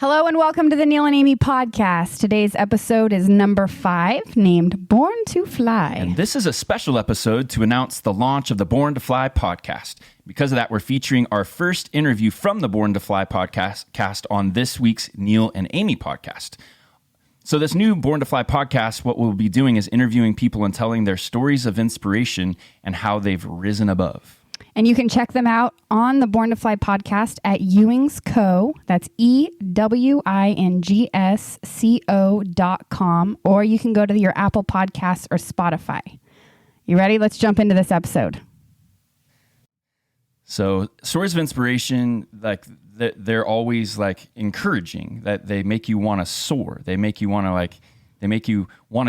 Hello and welcome to the Neal and Amie Podcast. Today's episode is number 5, named Born to Fly. And this is a special episode to announce the launch of the Born to Fly podcast. Because of that, we're featuring our first interview from the Born to Fly podcast on this week's Neal and Amie podcast. So this new Born to Fly podcast, what we'll be doing is interviewing people and telling their stories of inspiration and how they've risen above. And you can check them out on the Born to Fly podcast at Ewings Co. That's EWINGSCO.com. Or you can go to your Apple Podcasts or Spotify. You ready? Let's jump into this episode. So stories of inspiration, like they're always like encouraging, that they make you want to soar. They make you want to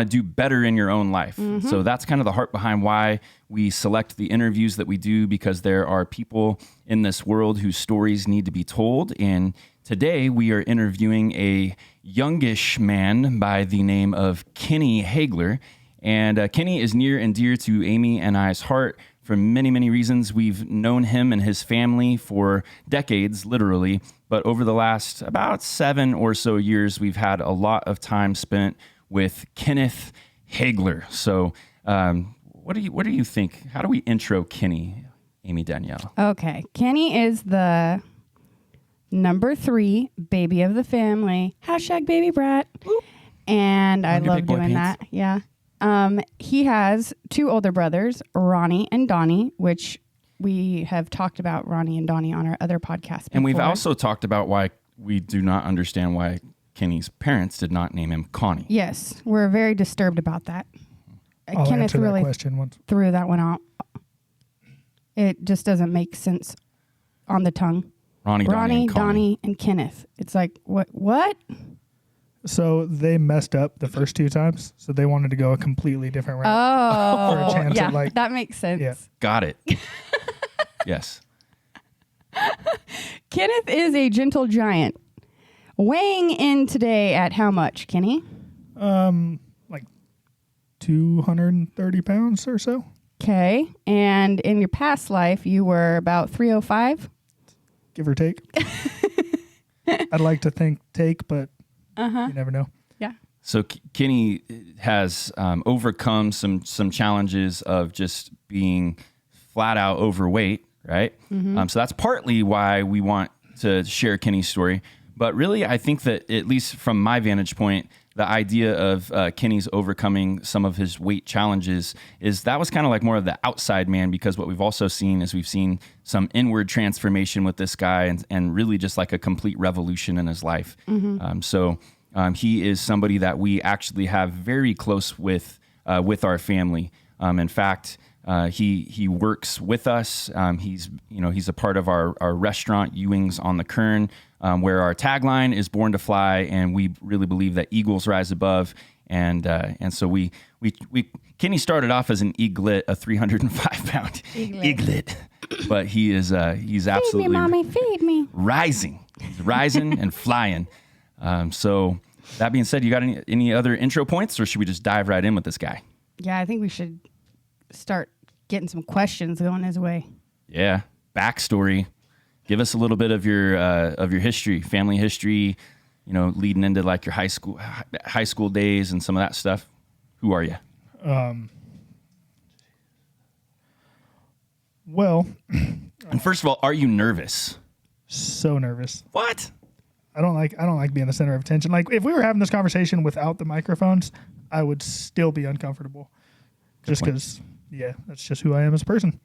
do better in your own life. Mm-hmm. So that's kind of the heart behind why we select the interviews that we do, because there are people in this world whose stories need to be told. And today we are interviewing a youngish man by the name of Kenny Haigler. And Kenny is near and dear to Amie and I's heart for many, many reasons. We've known him and his family for decades, literally. But over the last about 7 or so years, we've had a lot of time spent with Kenneth Haigler. So what do you think? How do we intro Kenny, Amie, Danielle? Okay. Kenny is the number 3 baby of the family. # baby brat. And I love doing that. Yeah. He has 2 older brothers, Ronnie and Donnie, which we have talked about Ronnie and Donnie on our other podcast before. And we've also talked about why we do not understand why Kenny's parents did not name him Connie. Yes, we're very disturbed about that. I'll Kenneth answer really that question once. threw that one out. It just doesn't make sense on the tongue. Ronnie, Donnie, and Kenneth. It's like, what? So they messed up the first 2 times, so they wanted to go a completely different route. Oh, for a chance yeah, at that makes sense. Yeah. Got it. Yes. Kenneth is a gentle giant. Weighing in today at how much, Kenny? Like 230 pounds or so. Okay. And in your past life, you were about 305? Give or take. I'd like to think but you never know. Yeah. So Kenny has overcome some challenges of just being flat out overweight, right? Mm-hmm. So that's partly why we want to share Kenny's story. But really, I think that, at least from my vantage point, the idea of Kenny's overcoming some of his weight challenges is that was kind of like more of the outside man, because what we've also seen is we've seen some inward transformation with this guy and really just like a complete revolution in his life. Mm-hmm. So he is somebody that we actually have very close with our family. In fact, he works with us. He's a part of our restaurant, Ewings on the Kern, where our tagline is Born to Fly, and we really believe that eagles rise above. And so we Kenny started off as an eaglet, a 305-pound eaglet, but he's absolutely feed me, mommy, feed me. Rising. He's rising and flying. So that being said, you got any other intro points, or should we just dive right in with this guy? Yeah, I think we should start getting some questions going his way. Yeah, backstory. Give us a little bit of your history, family history, leading into like your high school days and some of that stuff. Who are you? Well, and first of all, are you nervous? So nervous. What? I don't like being the center of attention. Like, if we were having this conversation without the microphones, I would still be uncomfortable. Just because, that's just who I am as a person.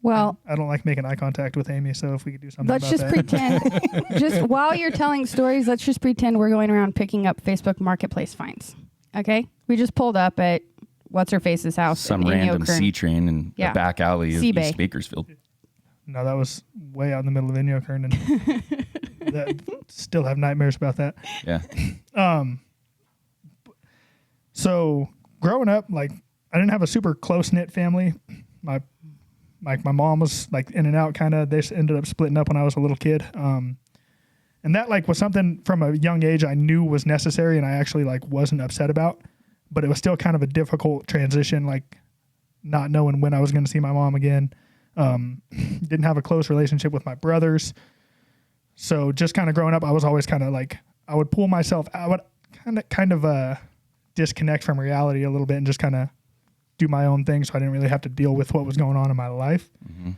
Well, I don't like making eye contact with Amie, so if we could do something let's about just that. pretend, just while you're telling stories, let's just pretend we're going around picking up Facebook Marketplace finds. Okay? We just pulled up at What's-Her-Face's house. Some random C train in the back alley of East Bakersfield. No, that was way out in the middle of Inyo-Kern, and still have nightmares about that. Yeah. So growing up, like, I didn't have a super close-knit family. My mom was like in and out kind of. They ended up splitting up when I was a little kid. And that like was something from a young age I knew was necessary, and I actually like wasn't upset about, but it was still kind of a difficult transition, like not knowing when I was going to see my mom again. Didn't have a close relationship with my brothers. So just kind of growing up, I was always kind of like, I would pull myself, I would kind of disconnect from reality a little bit and just kind of do my own thing. So I didn't really have to deal with what was going on in my life. Mm-hmm.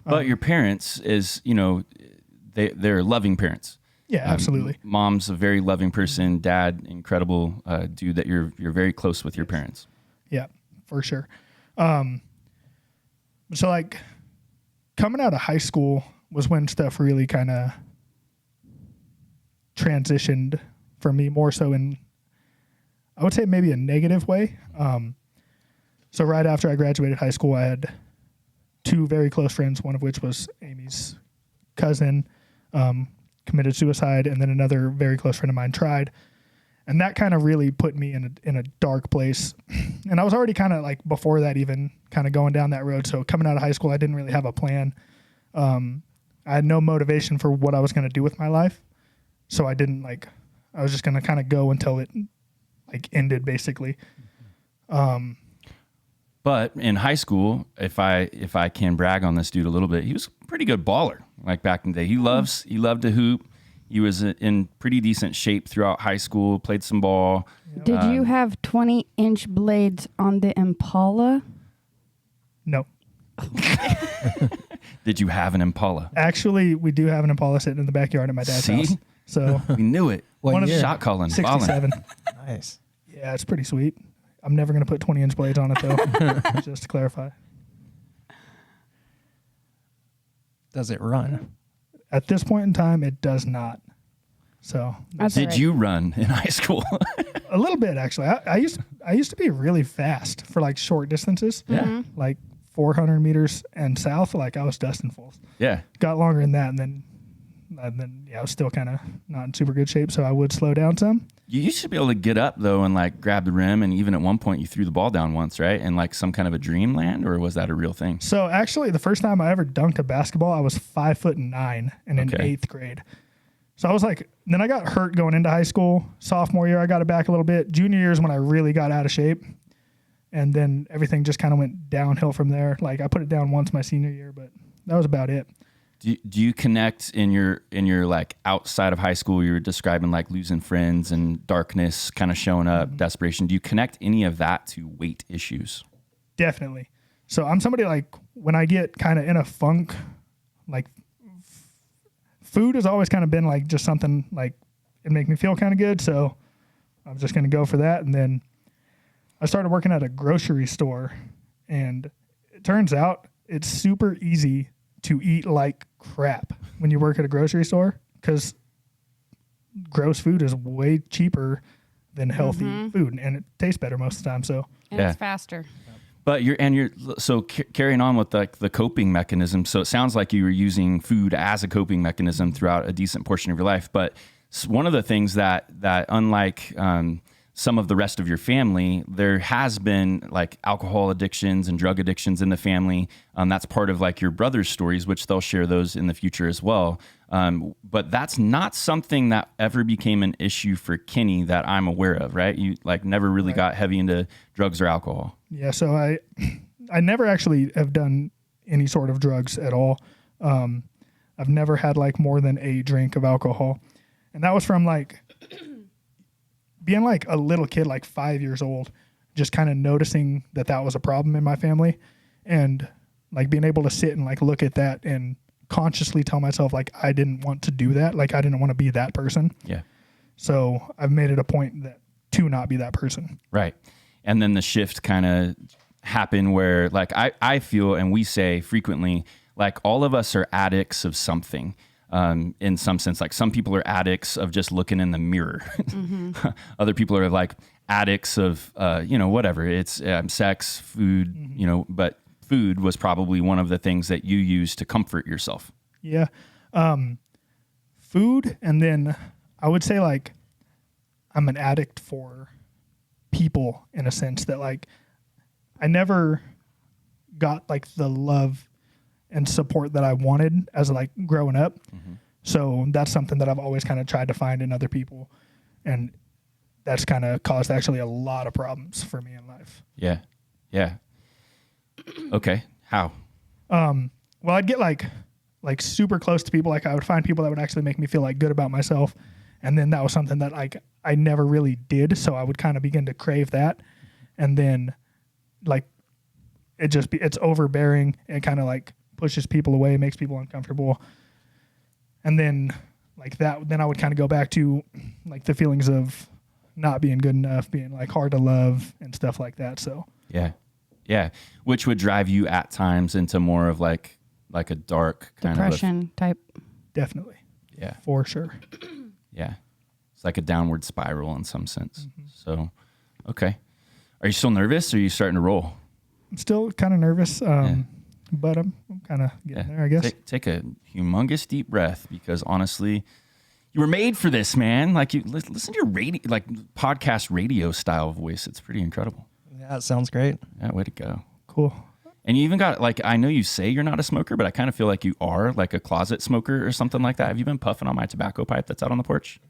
But your parents is, you know, they're loving parents. Yeah, absolutely. Mom's a very loving person. Dad, incredible dude that you're very close with your parents. Yeah, for sure. So like coming out of high school was when stuff really kind of transitioned for me, more so in, I would say maybe a negative way. So right after I graduated high school, I had two very close friends, one of which was Amy's cousin, committed suicide, and then another very close friend of mine tried. And that kind of really put me in a dark place. And I was already kind of like before that even kind of going down that road. So coming out of high school, I didn't really have a plan. I had no motivation for what I was going to do with my life. So I didn't like, I was just going to kind of go until it like ended basically. But in high school, if I can brag on this dude a little bit, he was a pretty good baller. Like back in the day, he loved to hoop. He was in pretty decent shape throughout high school. Played some ball. Did you have 20-inch blades on the Impala? No. Did you have an Impala? Actually, we do have an Impala sitting in the backyard at my dad's house. So we knew it. One of the shot calling. 67. Nice. Yeah, it's pretty sweet. I'm never going to put 20-inch blades on it though. Just to clarify. Does it run? At this point in time, it does not. So did you run in high school? A little bit actually. I used to be really fast for like short distances. Yeah. Like 400 meters and south. Like I was Dustin Fools. Yeah. Got longer than that, and then yeah, I was still kind of not in super good shape. So I would slow down some. You used to be able to get up though and like grab the rim, and even at one point you threw the ball down once, right? In like some kind of a dreamland, or was that a real thing? So actually, the first time I ever dunked a basketball, I was 5'9" and in 8th grade. So I was like, then I got hurt going into high school. Sophomore year, I got it back a little bit. Junior year is when I really got out of shape. And then everything just kind of went downhill from there. Like I put it down once my senior year, but that was about it. Do you connect in your like outside of high school, you were describing like losing friends and darkness kind of showing up, desperation. Do you connect any of that to weight issues? Definitely. So I'm somebody like when I get kind of in a funk, like food has always kind of been like just something like it make me feel kind of good. So I'm just going to go for that. And then I started working at a grocery store, and it turns out it's super easy to eat like crap when you work at a grocery store, because gross food is way cheaper than healthy food, and it tastes better most of the time. So and it's faster. But you're so carrying on with like the coping mechanism. So it sounds like you were using food as a coping mechanism throughout a decent portion of your life. But one of the things that unlike some of the rest of your family, there has been like alcohol addictions and drug addictions in the family. That's part of like your brother's stories, which they'll share those in the future as well. But that's not something that ever became an issue for Kenny that I'm aware of, right? You like never really got heavy into drugs or alcohol. Yeah. So I never actually have done any sort of drugs at all. I've never had like more than a drink of alcohol. And that was from like being like a little kid, like 5 years old, just kind of noticing that was a problem in my family, and like being able to sit and like look at that and consciously tell myself like I didn't want to do that. Like I didn't want to be that person. Yeah. So I've made it a point to not be that person. Right. And then the shift kind of happened where like I feel, and we say frequently, like all of us are addicts of something. In some sense, like some people are addicts of just looking in the mirror. Other people are like addicts of, whatever. It's sex, food, but food was probably one of the things that you use to comfort yourself. Yeah. Food. And then I would say like I'm an addict for people in a sense that like I never got like the love and support that I wanted as like growing up. So that's something that I've always kind of tried to find in other people. And that's kind of caused actually a lot of problems for me in life. Yeah. Yeah. Okay. How? Well, I'd get like, like super close to people. Like I would find people that would actually make me feel like good about myself. And then that was something that like I never really did. So I would kind of begin to crave that. And then like it's overbearing and kind of like pushes people away, makes people uncomfortable. And then like that, then I would kind of go back to like the feelings of not being good enough, being like hard to love and stuff like that. So yeah, which would drive you at times into more of like a dark kind depression type. Definitely. Yeah, for sure. Yeah, it's like a downward spiral in some sense. So, okay, are you still nervous or are you starting to roll? I'm still kind of nervous, but I'm kind of getting there, I guess. Take a humongous deep breath, because honestly, you were made for this, man. Like you listen to your podcast radio style voice. It's pretty incredible. Yeah, it sounds great. Yeah, way to go. Cool. And you even got like, I know you say you're not a smoker, but I kind of feel like you are like a closet smoker or something like that. Have you been puffing on my tobacco pipe that's out on the porch?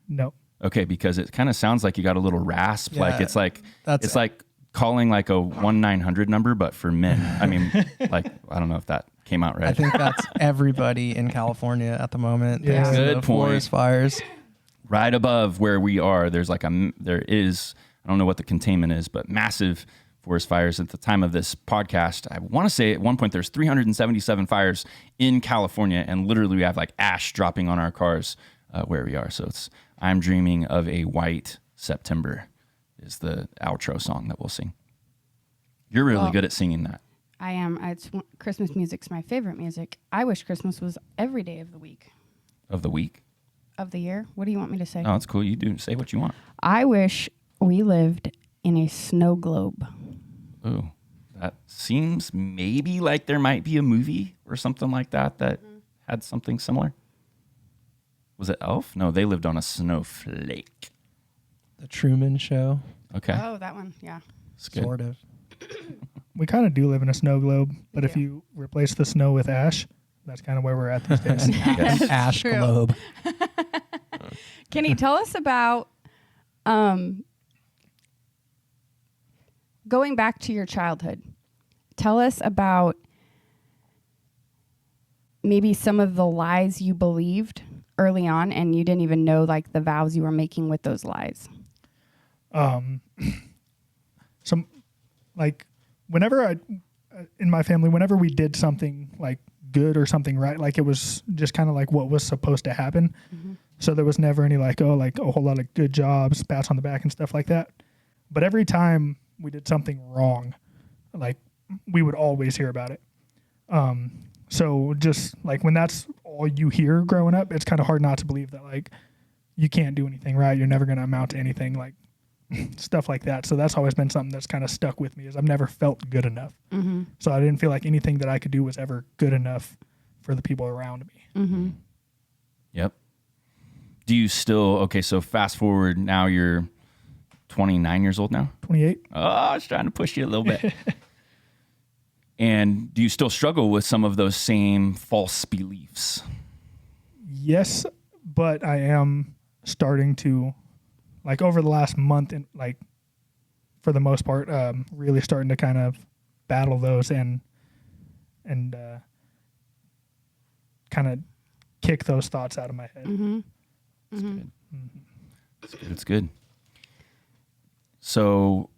No. Okay, because it kind of sounds like you got a little rasp. Yeah, like it's like calling like a 1-900 number, but for men. I mean, like, I don't know if that came out right. I think that's everybody in California at the moment. Yeah. Thanks to Good the point. forest fires. Right above where we are, there is, I don't know what the containment is, but massive forest fires at the time of this podcast. I want to say at one point there's 377 fires in California, and literally we have like ash dropping on our cars where we are. So it's I'm Dreaming of a White September is the outro song that we'll sing. You're really good at singing that. I am. Christmas music's my favorite music. I wish Christmas was every day of the week. Of the week? Of the year? What do you want me to say? Oh, that's cool. You do say what you want. I wish we lived in a snow globe. Ooh, that seems maybe like there might be a movie or something like that had something similar. Was it Elf? No, they lived on a snowflake. The Truman Show. Okay. Oh, that one. Yeah. Sort of. We kind of do live in a snow globe, but if you replace the snow with ash, that's kind of where we're at these days. Yes. Ash True. globe. Kenny, tell us about going back to your childhood. Tell us about maybe some of the lies you believed early on and you didn't even know like the vows you were making with those lies. Some like whenever in my family, whenever we did something like good or something right, like it was just kind of like what was supposed to happen. Mm-hmm. So there was never any like, like a whole lot of good jobs, pats on the back and stuff like that. But every time we did something wrong, like we would always hear about it. So just like when that's all you hear growing up, it's kind of hard not to believe that like you can't do anything right. You're never going to amount to anything, like stuff like that. So that's always been something that's kind of stuck with me, is I've never felt good enough. Mm-hmm. So I didn't feel like anything that I could do was ever good enough for the people around me. Mm-hmm. Yep. Do you still, okay, so fast forward, now you're 29 years old now? 28. Oh, I was trying to push you a little bit. And do you still struggle with some of those same false beliefs? Yes, but I am starting to, like over the last month, and like for the most part, really starting to kind of battle those and kind of kick those thoughts out of my head. Mm-hmm. That's good. Mm-hmm. That's good. It's good. So,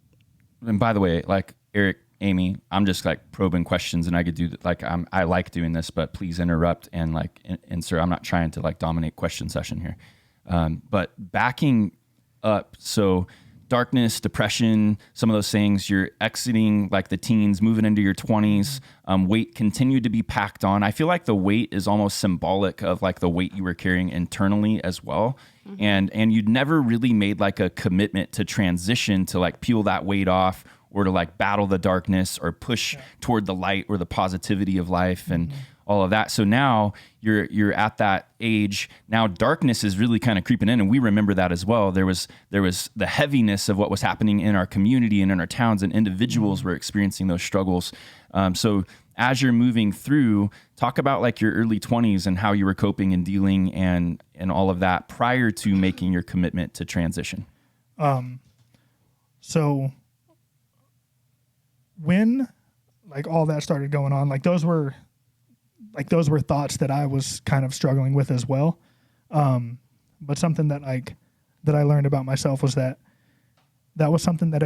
and by the way, like Eric, Amy, I'm just like probing questions, and I could do like I like doing this, but please interrupt and like insert. I'm not trying to like dominate question session here, but backing up. So darkness, depression, some of those things. You're exiting like the teens, moving into your 20s. Weight continued to be packed on. I feel like the weight is almost symbolic of like the weight you were carrying internally as well. Mm-hmm. And you'd never really made like a commitment to transition to like peel that weight off, or to like battle the darkness or push toward the light or the positivity of life and all of that. So now you're at that age. Now darkness is really kind of creeping in, and we remember that as well. There was the heaviness of what was happening in our community and in our towns, and individuals were experiencing those struggles. So as you're moving through, talk about like your early 20s and how you were coping and dealing and all of that prior to making your commitment to transition. So when like all that started going on, like those were like those were thoughts that I was kind of struggling with as well. But something that like that I learned about myself was that was something that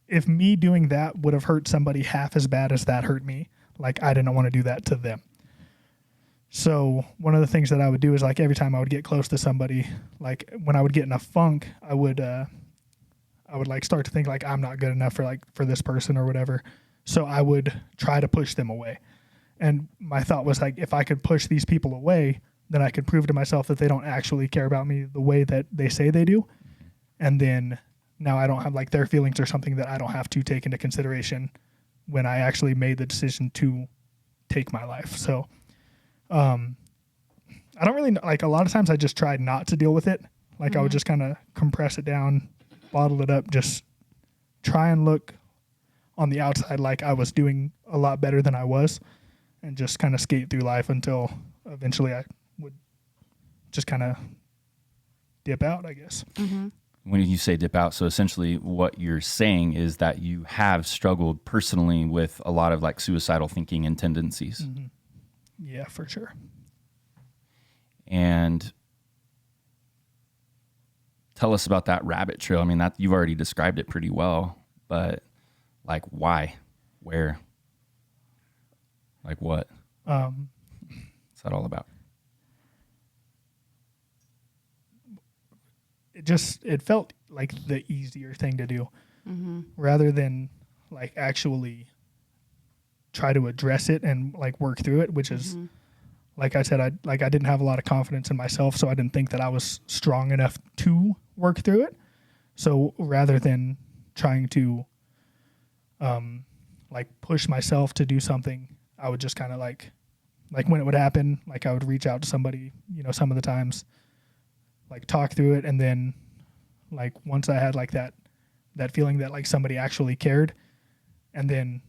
if me doing that would have hurt somebody half as bad as that hurt me, like I didn't want to do that to them. So one of the things that I would do is like every time I would get close to somebody, like when I would get in a funk, I would like start to think like I'm not good enough for this person or whatever. So I would try to push them away. And my thought was like, if I could push these people away, then I could prove to myself that they don't actually care about me the way that they say they do. And then now I don't have like their feelings or something that I don't have to take into consideration when I actually made the decision to take my life. So, I don't really like a lot of times I just tried not to deal with it. Like I would just kind of compress it down, bottle it up, just try and look on the outside like I was doing a lot better than I was, and just kind of skate through life until eventually I would just kind of dip out, I guess. Mm-hmm. When you say dip out, so essentially what you're saying is that you have struggled personally with a lot of like suicidal thinking and tendencies. Mm-hmm. Yeah, for sure. And tell us about that rabbit trail. I mean, that you've already described it pretty well, but like why, where, like what? What's that all about? It felt like the easier thing to do, rather than like actually try to address it and like work through it, which is, like I said, I didn't have a lot of confidence in myself, so I didn't think that I was strong enough to work through it. So rather than trying to like push myself to do something, I would just kind of like when it would happen, like I would reach out to somebody, some of the times, like talk through it. And then like once I had like that feeling that like somebody actually cared, and then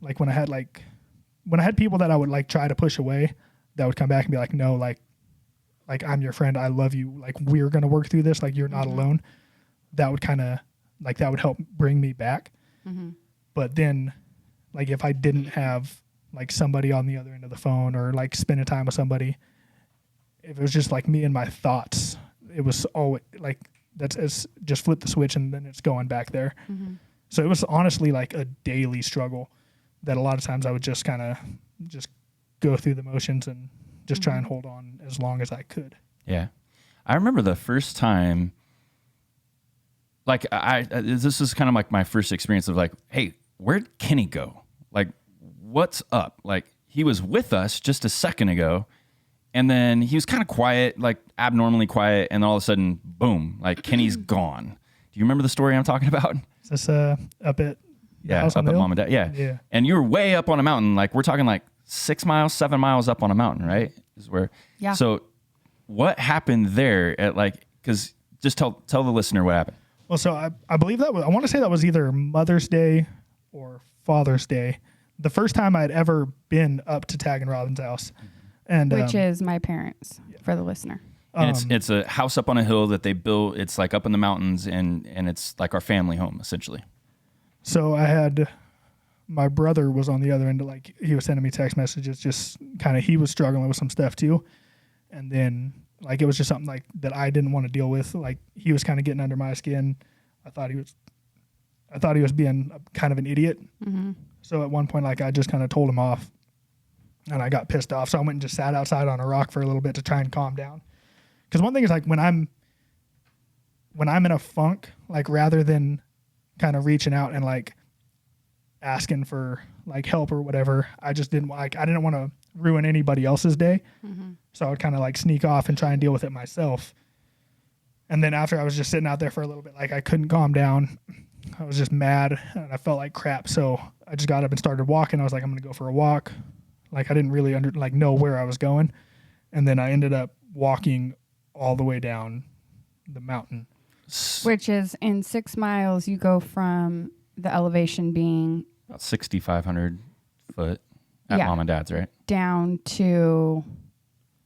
like when I had people that I would like try to push away, that would come back and be like, no, like I'm your friend, I love you, like we're gonna work through this, like you're not alone. That would kind of like that would help bring me back. But then like if I didn't have like somebody on the other end of the phone, or like spending time with somebody, if it was just like me and my thoughts, it was always like it's just flip the switch and then it's going back there. So it was honestly like a daily struggle that a lot of times I would just kind of just go through the motions and just try and hold on as long as I could. Yeah. I remember the first time, like this is kind of like my first experience of like, hey, where'd Kenny go? Like, what's up? Like he was with us just a second ago, and then he was kind of quiet, like abnormally quiet. And all of a sudden, boom, like Kenny's gone. Do you remember the story I'm talking about? Is this up at up at Mom and Dad? Yeah. And you were way up on a mountain. Like we're talking like 6 miles, 7 miles up on a mountain, right? Is where. Yeah. So what happened there at like, cause just tell the listener what happened. Well, so I believe I want to say that was either Mother's Day or Father's Day. The first time I'd ever been up to Tag and Robin's house. And which is my parents, for the listener. And it's a house up on a hill that they built. It's like up in the mountains, and it's like our family home essentially. So I had my brother was on the other end. Like he was sending me text messages, just kind of he was struggling with some stuff too, and then like it was just something like that I didn't want to deal with. Like he was kind of getting under my skin. I thought he was being kind of an idiot. So at one point, like I just kind of told him off, and I got pissed off. So I went and just sat outside on a rock for a little bit to try and calm down. Because one thing is like when I'm in a funk, like rather than kind of reaching out and like asking for like help or whatever, I didn't want to ruin anybody else's day. So I would kind of like sneak off and try and deal with it myself. And then after I was just sitting out there for a little bit, like I couldn't calm down. I was just mad and I felt like crap. So I just got up and started walking. I was like, I'm going to go for a walk. Like I didn't really know where I was going. And then I ended up walking all the way down the mountain. Which is in 6 miles, you go from the elevation being about 6,500 foot at Mom and Dad's, right? Down to,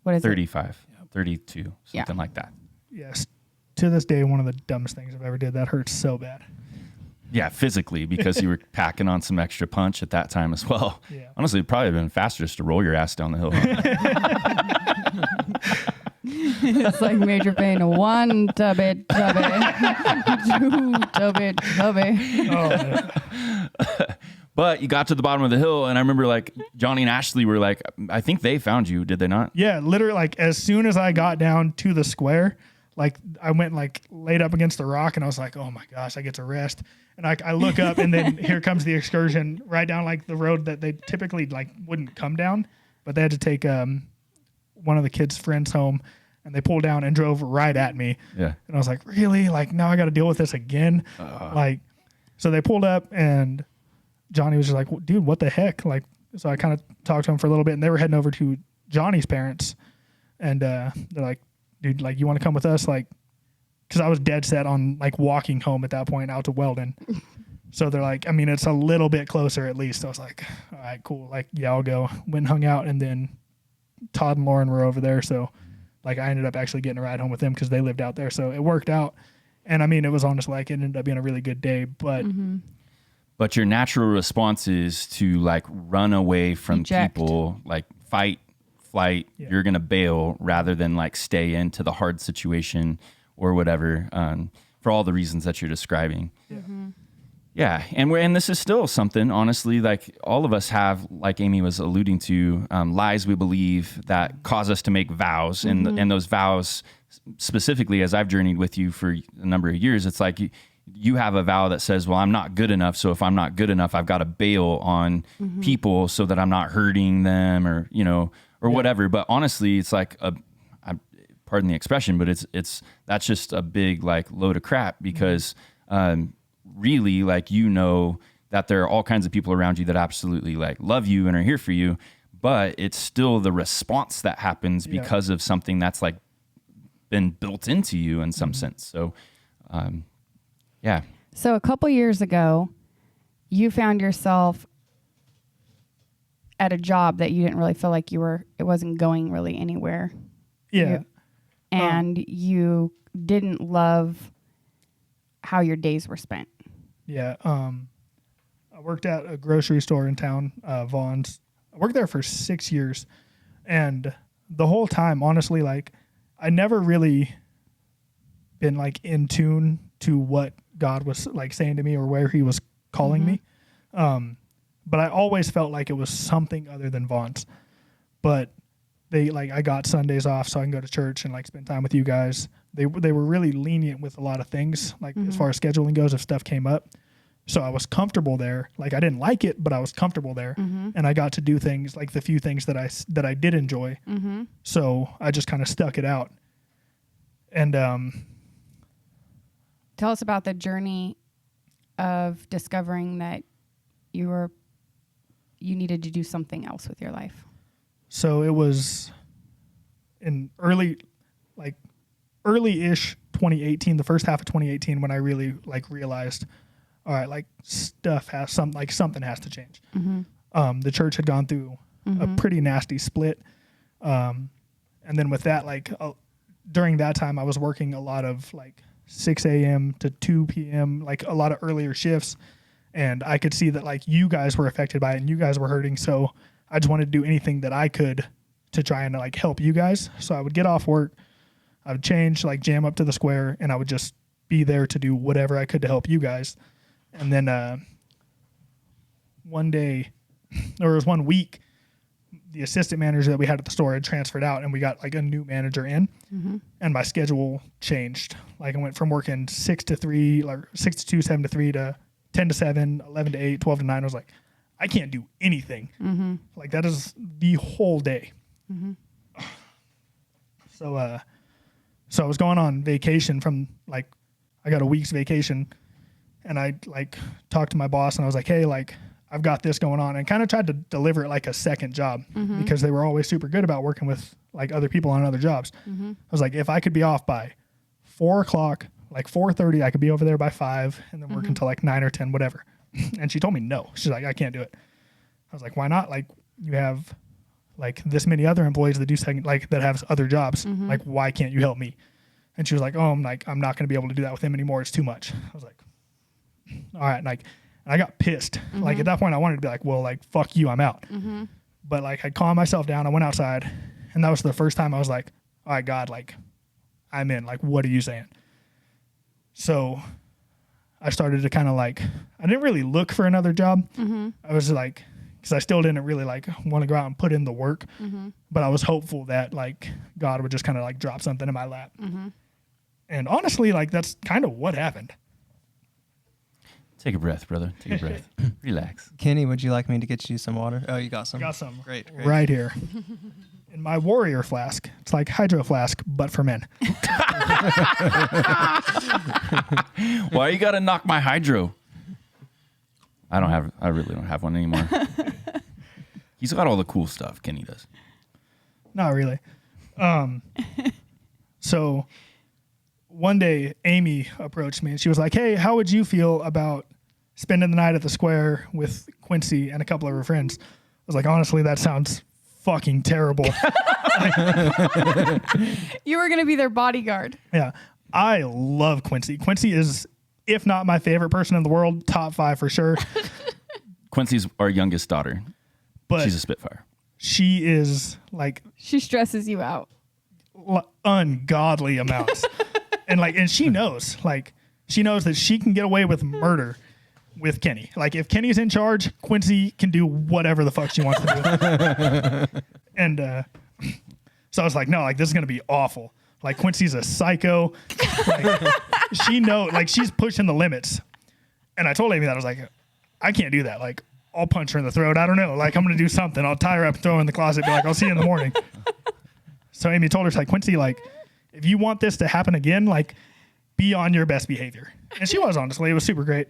what is 35, 32, something like that. Yes. To this day, one of the dumbest things I've ever did. That hurts so bad. Yeah, physically, because you were packing on some extra punch at that time as well. Yeah. Honestly, it'd probably have been faster just to roll your ass down the hill. It's like Major Payne, 1 tubby, tubby, 2 tubby, tubby. Oh, man. But you got to the bottom of the hill, and I remember like Johnny and Ashley were like, I think they found you, did they not? Yeah, literally, like as soon as I got down to the square, like I went like laid up against the rock, and I was like, oh my gosh, I get to rest. And I look up, and then here comes the excursion right down like the road that they typically like wouldn't come down, but they had to take one of the kids' friends home, and they pulled down and drove right at me. Yeah. And I was like, really? Like now I got to deal with this again? Like, so they pulled up, and Johnny was just like, dude, what the heck? Like, so I kind of talked to him for a little bit, and they were heading over to Johnny's parents, and they're like, dude, like, you want to come with us? Like, because I was dead set on like walking home at that point out to Weldon. So they're like, I mean, it's a little bit closer at least. I was like, all right, cool. Like, yeah, I'll go. Went and hung out, and then Todd and Lauren were over there. So like I ended up actually getting a ride home with them because they lived out there. So it worked out. And I mean, it was honestly like it ended up being a really good day, but But your natural response is to like run away from Eject. people, like fight, flight. Yeah. You're going to bail rather than like stay into the hard situation or whatever, for all the reasons that you're describing. Yeah. And this is still something, honestly, like all of us have, like Amy was alluding to, lies we believe that cause us to make vows. And those vows, specifically, as I've journeyed with you for a number of years, it's like you have a vow that says, well, I'm not good enough. So if I'm not good enough, I've got to bail on people so that I'm not hurting them or, you know, or whatever. But honestly, it's like pardon the expression, but that's just a big like load of crap because, really, like, you know, that there are all kinds of people around you that absolutely like love you and are here for you, but it's still the response that happens because of something that's like been built into you in some sense. So, yeah. So a couple years ago, you found yourself at a job that you didn't really feel like it wasn't going really anywhere. yeah. And you didn't love how your days were spent. Yeah. I worked at a grocery store in town, Vaughn's. I worked there for 6 years. And the whole time, honestly, like, I never really been like in tune to what God was like saying to me or where he was calling me. But I always felt like it was something other than Vaughn's. But I got Sundays off so I can go to church and like spend time with you guys. They were really lenient with a lot of things, like as far as scheduling goes, if stuff came up. So I was comfortable there. Like I didn't like it, but I was comfortable there, and I got to do things like the few things that I did enjoy. So I just kind of stuck it out. And Tell us about the journey of discovering that you needed to do something else with your life. So it was in early-ish 2018, the first half of 2018, when I really like realized, all right, like something has to change. The church had gone through a pretty nasty split. And then with that, like during that time, I was working a lot of like 6 a.m. to 2 p.m., like a lot of earlier shifts. And I could see that like you guys were affected by it and you guys were hurting. So I just wanted to do anything that I could to try and like help you guys. So I would get off work, I would change, like jam up to the square, and I would just be there to do whatever I could to help you guys. And then one day, or it was 1 week, the assistant manager that we had at the store had transferred out, and we got like a new manager in, and my schedule changed. Like I went from working 6 to 3, like 6 to 2, 7 to 3 to 10 to 7, 11 to 8, 12 to 9. I was like, I can't do anything. Like that is the whole day. So I was going on vacation from like, I got a week's vacation, and I like talked to my boss and I was like, hey, like I've got this going on, and kind of tried to deliver it like a second job because they were always super good about working with like other people on other jobs. I was like, if I could be off by 4 o'clock, like 4:30, I could be over there by 5 and then work until like 9 or 10, whatever. And she told me no. She's like, I can't do it. I was like, why not? Like you have like this many other employees that do that have other jobs. Like, why can't you help me? And she was like, oh, I'm not going to be able to do that with him anymore. It's too much. I was like, all right. Like, and I got pissed. Like, at that point, I wanted to be like, well, like, fuck you, I'm out. But, like, I calmed myself down. I went outside. And that was the first time I was like, all right, God, like, I'm in. Like, what are you saying? So I started to kind of like, I didn't really look for another job. I was like, because I still didn't really like want to go out and put in the work. But I was hopeful that like God would just kind of like drop something in my lap. And honestly, like that's kind of what happened. Take a breath, brother. Take a breath. Relax. Kenny, would you like me to get you some water? Oh, you got some? Got some Great. right here. In my warrior flask. It's like hydro flask, but for men. Why you gotta knock my hydro? I really don't have one anymore. He's got all the cool stuff. Kenny does. Not really. So one day Amy approached me and she was like, hey, how would you feel about spending the night at the square with Quincy and a couple of her friends? I was like, honestly, that sounds fucking terrible. You were going to be their bodyguard. Yeah. I love Quincy. Quincy is, if not my favorite person in the world, top 5 for sure. Quincy's our youngest daughter. But she's a Spitfire. She is like... She stresses you out. Ungodly amounts. and she knows. Like, she knows that she can get away with murder with Kenny. Like, if Kenny's in charge, Quincy can do whatever the fuck she wants to do. And so I was like, no, like, this is going to be awful. Like, Quincy's a psycho. Like, she's pushing the limits. And I told Amy that. I was like, I can't do that. Like, I'll punch her in the throat. I don't know. Like, I'm going to do something. I'll tie her up and throw her in the closet. Be like, I'll see you in the morning. So Amy told her, she's like, Quincy, like, if you want this to happen again, like, be on your best behavior. And she was, honestly. It was super great.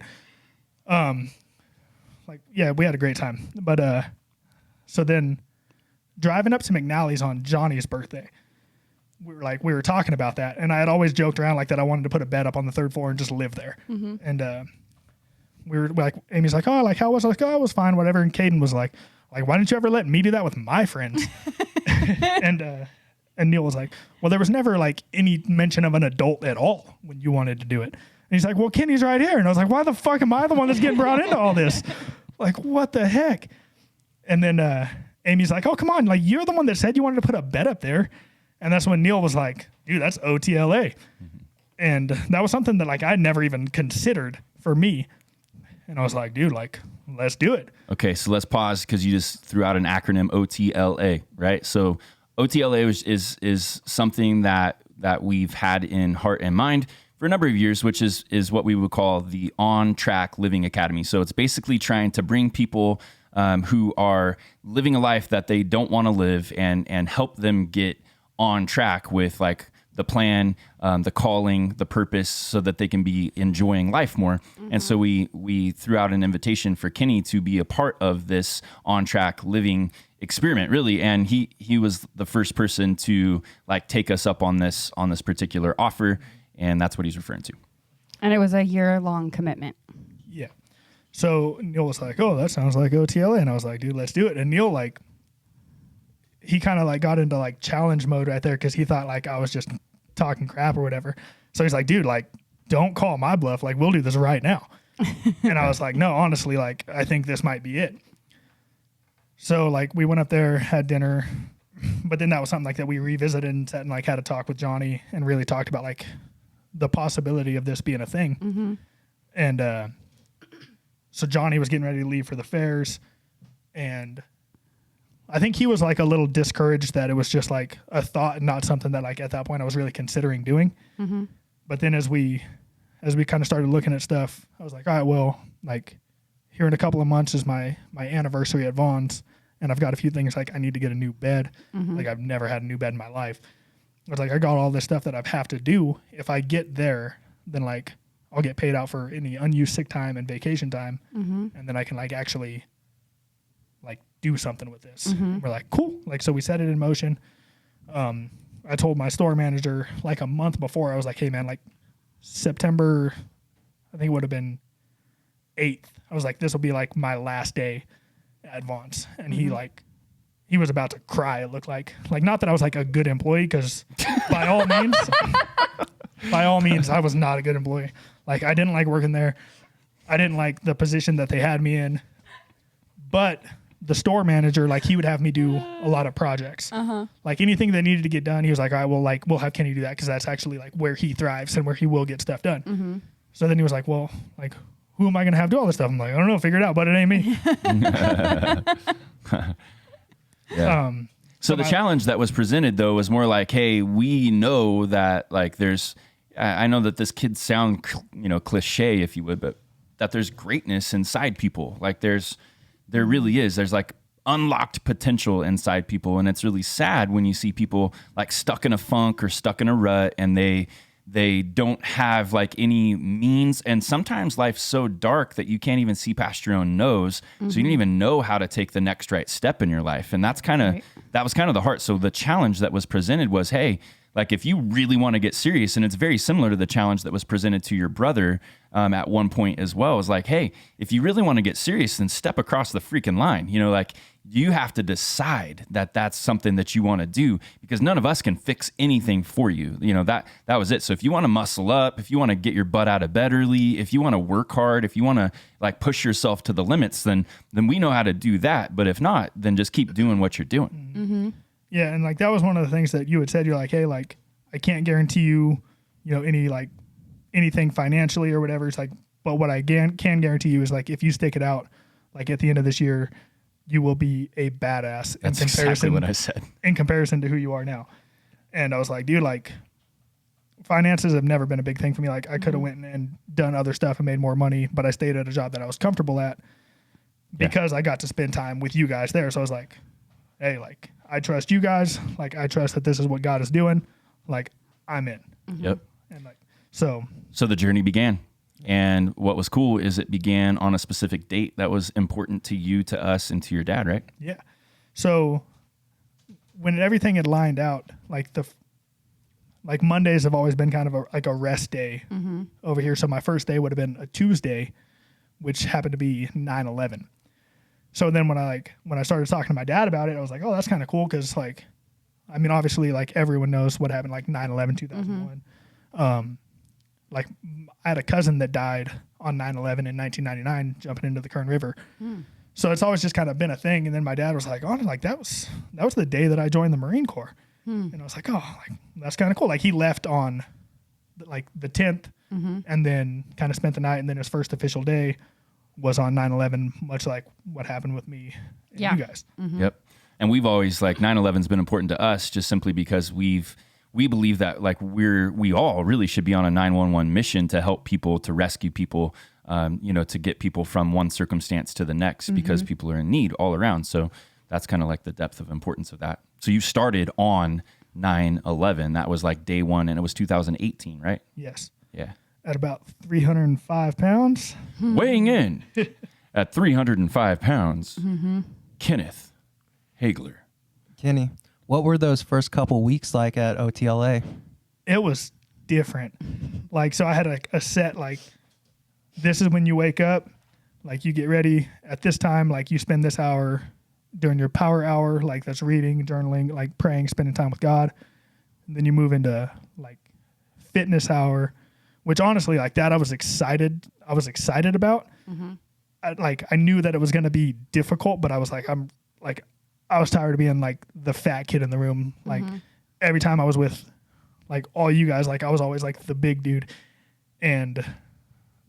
Like, yeah, we had a great time. But so then driving up to McNally's on Johnny's birthday, we were talking about that. And I had always joked around like that I wanted to put a bed up on the 3rd floor and just live there. And we were like, Amy's like, oh, like, how was it? Like, oh, it was fine, whatever. And Caden was like, why didn't you ever let me do that with my friends? And Neal was like, well, there was never like any mention of an adult at all when you wanted to do it. And he's like, well, Kenny's right here. And I was like, why the fuck am I the one that's getting brought into all this? Like, what the heck? And then Amy's like, oh, come on. Like, you're the one that said you wanted to put a bed up there. And that's when Neal was like, dude, that's OTLA. And that was something that like I'd never even considered for me. And I was like, dude, like, let's do it. Okay, so let's pause because you just threw out an acronym, OTLA, right? So OTLA is something that we've had in heart and mind for a number of years, which is what we would call the On-Track Living Academy. So it's basically trying to bring people who are living a life that they don't want to live and help them get on track with like the plan, the calling, the purpose, so that they can be enjoying life more. And so we threw out an invitation for Kenny to be a part of this on-track living experiment, really. And he was the first person to like take us up on this particular offer, and that's what he's referring to. And it was a year-long commitment. Yeah. So Neal was like, oh, that sounds like OTLA. And I was like, dude, let's do it. And Neal, like, he kind of like got into like challenge mode right there because he thought like I was just talking crap or whatever. So he's like, dude, like, don't call my bluff. Like, we'll do this right now. And I was like, no, honestly, like, I think this might be it. So like we went up there, had dinner, but then that was something like that we revisited and sat and like had a talk with Johnny and really talked about like the possibility of this being a thing. And so Johnny was getting ready to leave for the fairs, and I think he was like a little discouraged that it was just like a thought and not something that like at that point I was really considering doing. But then as we kind of started looking at stuff, I was like, all right, well, like here in a couple of months is my anniversary at Vaughn's, and I've got a few things like I need to get a new bed. Like I've never had a new bed in my life. I was like, I got all this stuff that I have to do. If I get there, then like I'll get paid out for any unused sick time and vacation time. And then I can like actually like do something with this. We're like, cool. Like, so we set it in motion. I told my store manager like a month before, I was like, hey man, like September, I think it would have been 8th. I was like, this will be like my last day at Vaughn's. And he was about to cry. It looked like not that I was like a good employee, because by all means, I was not a good employee. Like I didn't like working there. I didn't like the position that they had me in, but the store manager, like he would have me do a lot of projects, like anything that needed to get done. He was like, all right, well, like we'll have Kenny do that, because that's actually like where he thrives and where he will get stuff done. So then he was like, well, like who am I going to have do all this stuff? I'm like, I don't know, figure it out, but it ain't me. Yeah. So the challenge that was presented though was more like, hey, we know that like there's, I know that this could sound, cliche if you would, but that there's greatness inside people. Like there really is. There's like unlocked potential inside people. And it's really sad when you see people like stuck in a funk or stuck in a rut, and they don't have like any means. And sometimes life's so dark that you can't even see past your own nose. So you don't even know how to take the next right step in your life. And that's that was kind of the heart. So the challenge that was presented was, hey, like if you really want to get serious, and it's very similar to the challenge that was presented to your brother at one point as well, is like, hey, if you really want to get serious, then step across the freaking line. Like you have to decide that that's something that you want to do, because none of us can fix anything for you. That was it. So if you want to muscle up, if you want to get your butt out of bed early, if you want to work hard, if you want to like push yourself to the limits, then we know how to do that. But if not, then just keep doing what you're doing. Yeah. And like, that was one of the things that you had said. You're like, hey, like I can't guarantee you, any like anything financially or whatever. It's like, but what I can guarantee you is like, if you stick it out, like at the end of this year, you will be a badass. That's exactly what I said. In comparison to who you are now. And I was like, dude, like finances have never been a big thing for me. Like I could have went and done other stuff and made more money, but I stayed at a job that I was comfortable at because I got to spend time with you guys there. So I was like, hey, like I trust you guys. Like I trust that this is what God is doing. Like I'm in. Yep. And like, so the journey began. And what was cool is it began on a specific date that was important to you, to us, and to your dad, right? Yeah. So when everything had lined out, like Mondays have always been kind of a rest day over here. So my first day would have been a Tuesday, which happened to be 9/11. So then when I started talking to my dad about it, I was like, oh, that's kind of cool. Cause like, I mean, obviously like everyone knows what happened, like 9/11, 2001. Like I had a cousin that died on 9/11 in 1999, jumping into the Kern River. So it's always just kind of been a thing. And then my dad was like, oh, like that was the day that I joined the Marine Corps. And I was like, oh, like that's kind of cool. Like he left on like the 10th and then kind of spent the night. And then his first official day was on 9/11, much like what happened with me and you guys. Yep. And we've always like 9/11's been important to us just simply because we believe that like we all really should be on a 911 mission to help people, to rescue people, to get people from one circumstance to the next, because people are in need all around. So that's kind of like the depth of importance of that. So you started on 9/11. That was like day one, and it was 2018, right? Yes. Yeah. At about 305 pounds. Weighing in at 305 pounds, Kenneth Haigler. Kenny, what were those first couple weeks like at OTLA? It was different. Like, so I had a set, like, this is when you wake up, like you get ready at this time, like you spend this hour during your power hour, like that's reading, journaling, like praying, spending time with God. And then you move into like fitness hour, which honestly, like that I was excited about. I knew that it was going to be difficult, but I was like, I was tired of being like the fat kid in the room. Like every time I was with like all you guys, like I was always like the big dude. And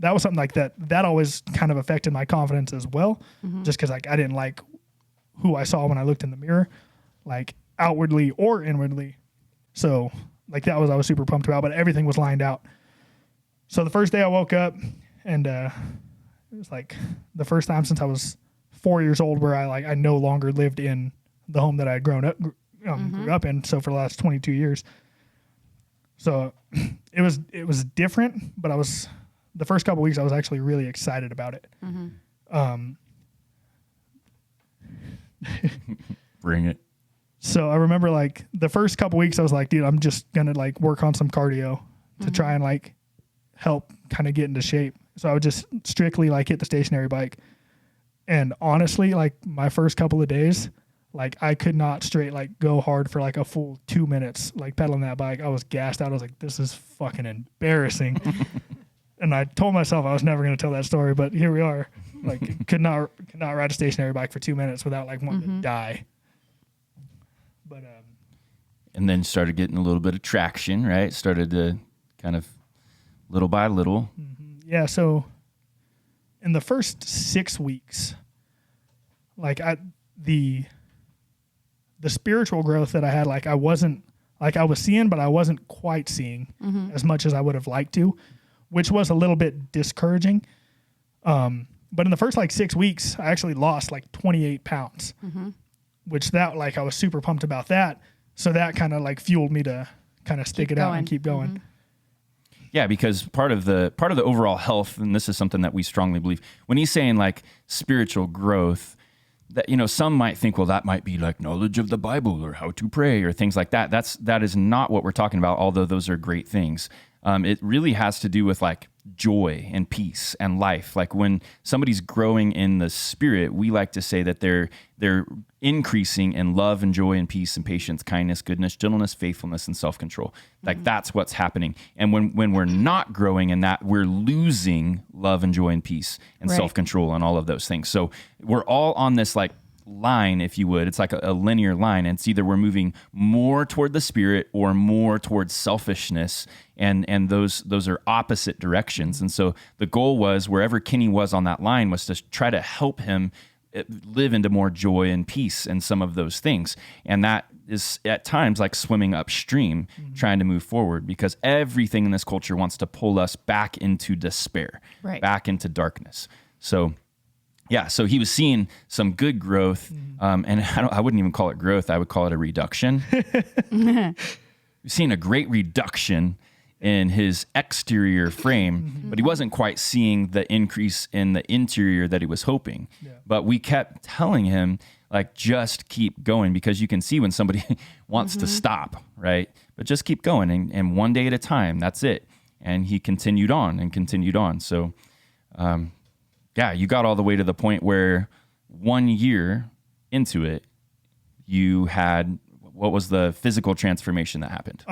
that was something like that always kind of affected my confidence as well. Just cause like, I didn't like who I saw when I looked in the mirror, like outwardly or inwardly. So like I was super pumped about, but everything was lined out. So the first day I woke up and, it was like the first time since I was 4 years old where I no longer lived in the home that I had grew up in. So for the last 22 years. So it was different, but the first couple of weeks I was actually really excited about it. Bring it. So I remember like the first couple of weeks I was like, dude, I'm just going to like work on some cardio to try and like help kind of get into shape. So I would just strictly like hit the stationary bike. And honestly, like my first couple of days, like I could not straight like go hard for like a full 2 minutes, like pedaling that bike. I was gassed out. I was like, this is fucking embarrassing. And I told myself I was never going to tell that story, but here we are. Like, could not ride a stationary bike for 2 minutes without like wanting to die. But and then started getting a little bit of traction, right? Started to kind of little by little. Yeah. So in the first 6 weeks, like the spiritual growth that I had, like I was seeing, but I wasn't quite seeing as much as I would have liked to, which was a little bit discouraging. But in the first like 6 weeks, I actually lost like 28 pounds, which that like I was super pumped about that. So that kind of like fueled me to kind of stick it out and keep going. Yeah, because part of the overall health, and this is something that we strongly believe, when he's saying like spiritual growth, that, you know, some might think, well, that might be like knowledge of the Bible or how to pray or things like that. That is not what we're talking about, although those are great things. It really has to do with like joy and peace and life. Like when somebody's growing in the spirit, we like to say that they're increasing in love and joy and peace and patience, kindness, goodness, gentleness, faithfulness, and self-control. Like that's what's happening. And when we're not growing in that, we're losing love and joy and peace and self-control and all of those things. So we're all on this like line, if you would. It's like a linear line, and it's either we're moving more toward the spirit or more towards selfishness, and those are opposite directions. And so the goal was, wherever Kenny was on that line, was to try to help him live into more joy and peace and some of those things. And that is at times like swimming upstream, trying to move forward, because everything in this culture wants to pull us back into despair, back into darkness. So yeah, so he was seeing some good growth, and I wouldn't even call it growth. I would call it a reduction. He's seeing a great reduction in his exterior frame, but he wasn't quite seeing the increase in the interior that he was hoping. Yeah. But we kept telling him, like, just keep going, because you can see when somebody wants to stop, right? But just keep going, and one day at a time, that's it. And he continued on and continued on. So, yeah, you got all the way to the point where 1 year into it, you had, what was the physical transformation that happened?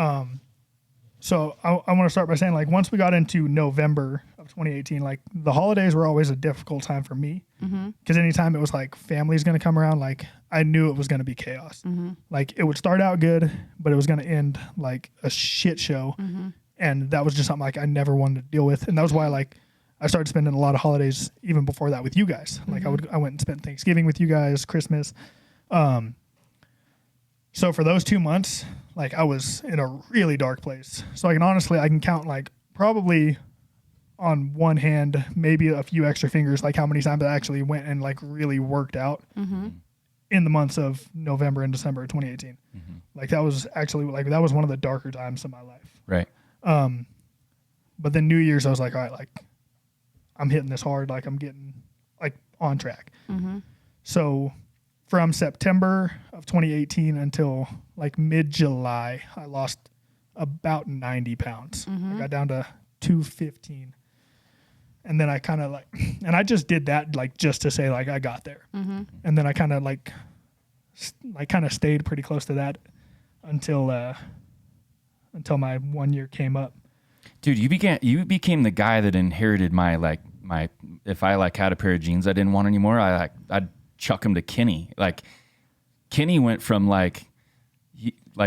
So I want to start by saying, like, once we got into November of 2018, like, the holidays were always a difficult time for me, because anytime it was like family's going to come around, like, I knew it was going to be chaos. Like, it would start out good, but it was going to end like a shit show. And that was just something like I never wanted to deal with. And that was why, like, I started spending a lot of holidays even before that with you guys. Like I went and spent Thanksgiving with you guys, Christmas. So for those 2 months, like, I was in a really dark place. So I can count like probably on one hand, maybe a few extra fingers, like how many times I actually went and like really worked out in the months of November and December of 2018. Like that was actually like, that was one of the darker times of my life. Right. But then New Year's, I was like, all right, like, I'm hitting this hard. Like, I'm getting like on track. So from September of 2018 until like mid-July, I lost about 90 pounds. I got down to 215. And then I kind of like, and I just did that like just to say like I got there. And then I kind of like stayed pretty close to that until my 1 year came up. Dude, you became the guy that inherited my if I like had a pair of jeans I didn't want anymore, I'd chuck them to Kenny. Like, Kenny went from like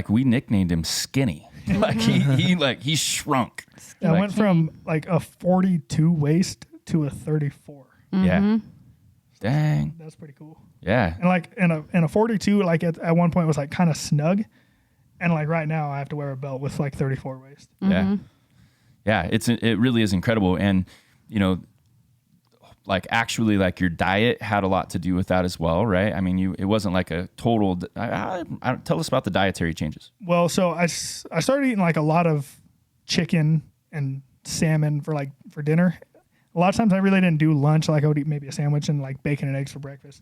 we nicknamed him Skinny. Like he shrunk. I went from like a 42 waist to a 34. Yeah. Dang. That's pretty cool. Yeah. And like in a 42, like at one point was like kind of snug, and like right now I have to wear a belt with like 34 waist. Yeah. Yeah, it really is incredible. And, you know, like actually like your diet had a lot to do with that as well, right? I mean, it wasn't like a total, tell us about the dietary changes. Well, so I started eating like a lot of chicken and salmon for dinner. A lot of times I really didn't do lunch. Like I would eat maybe a sandwich and like bacon and eggs for breakfast,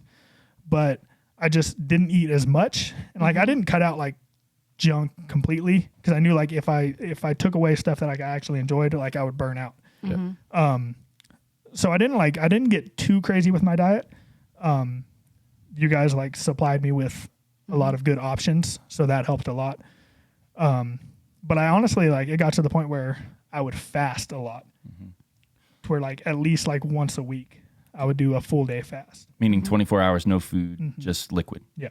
but I just didn't eat as much. And like, I didn't cut out like junk completely, because I knew like if I took away stuff that like I actually enjoyed, like I would burn out. So I didn't get too crazy with my diet. You guys like supplied me with a lot of good options, so that helped a lot. But I honestly, like, it got to the point where I would fast a lot. to where like at least like once a week I would do a full day fast. Meaning 24 hours, no food, just liquid. Yeah.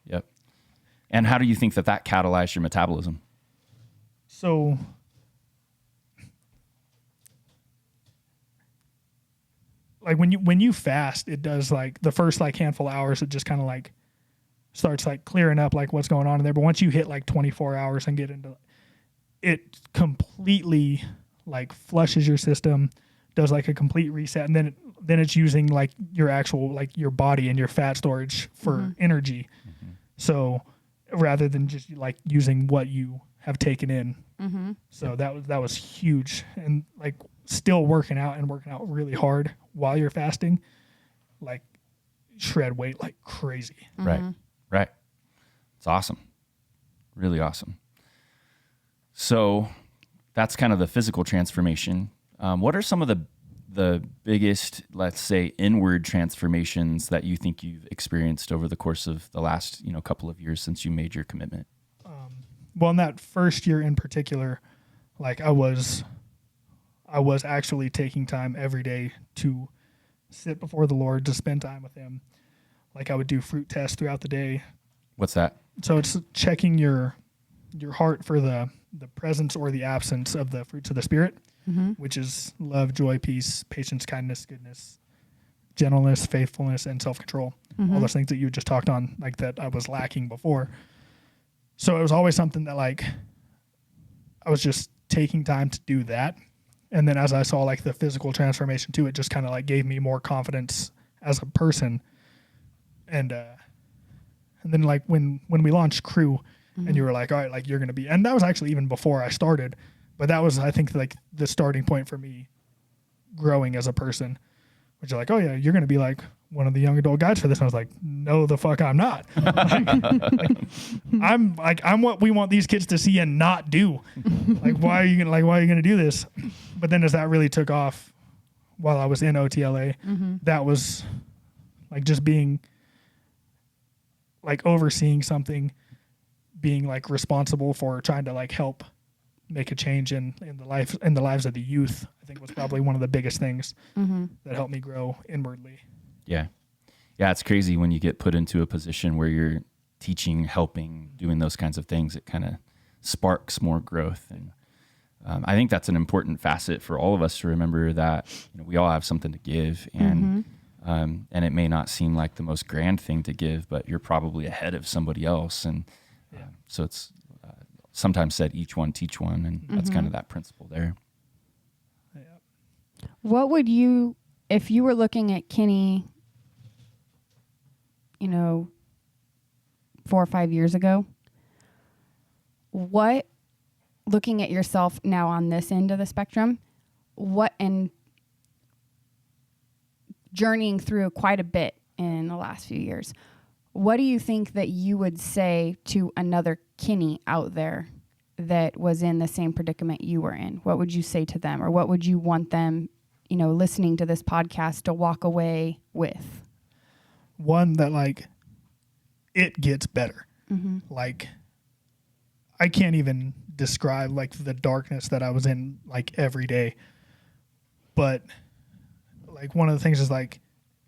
Yep. And how do you think that catalyzed your metabolism? So like when you fast, it does like the first like handful of hours, it just kind of like starts like clearing up like what's going on in there. But once you hit like 24 hours and get into it, completely like flushes your system, does like a complete reset, and then it's using like your actual like your body and your fat storage for energy. So rather than just like using what you have taken in. So that was huge. And like still working out really hard while you're fasting, like shred weight like crazy. Right. It's awesome. Really awesome. So that's kind of the physical transformation. What are some of the biggest, let's say, inward transformations that you think you've experienced over the course of the last, couple of years since you made your commitment? Well, in that first year in particular, like I was actually taking time every day to sit before the Lord, to spend time with him. Like I would do fruit tests throughout the day. What's that? So it's checking your heart for the presence or the absence of the fruits of the Spirit, which is love, joy, peace, patience, kindness, goodness, gentleness, faithfulness, and self-control. All those things that you just talked on, like that I was lacking before. So it was always something that like I was just taking time to do that. And then as I saw like the physical transformation too, it just kind of like gave me more confidence as a person. And then like when we launched Crew, and you were like, all right, like you're going to be, and that was actually even before I started, but that was, I think, like the starting point for me growing as a person, which you're like, oh yeah, you're going to be like one of the young adult guides for this. And I was like, no, the fuck I'm not. I'm what we want these kids to see and not do. Why are you going to do this? But then as that really took off while I was in OTLA, that was like just being like overseeing something, being like responsible for trying to like help make a change in the lives of the youth, I think was probably one of the biggest things that helped me grow inwardly. Yeah. Yeah. It's crazy when you get put into a position where you're teaching, helping, doing those kinds of things, it kind of sparks more growth. And I think that's an important facet for all of us to remember, that we all have something to give, and it may not seem like the most grand thing to give, but you're probably ahead of somebody else. And so it's sometimes said, each one teach one, and that's kind of that principle there. Yeah. What would you, if you were looking at Kenny, 4 or 5 years ago, what, looking at yourself now on this end of the spectrum, and journeying through quite a bit in the last few years, what do you think that you would say to another Kenny out there that was in the same predicament you were in? What would you say to them, or what would you want them, listening to this podcast, to walk away with? One, that like it gets better. Like I can't even describe like the darkness that I was in like every day. But like one of the things is like,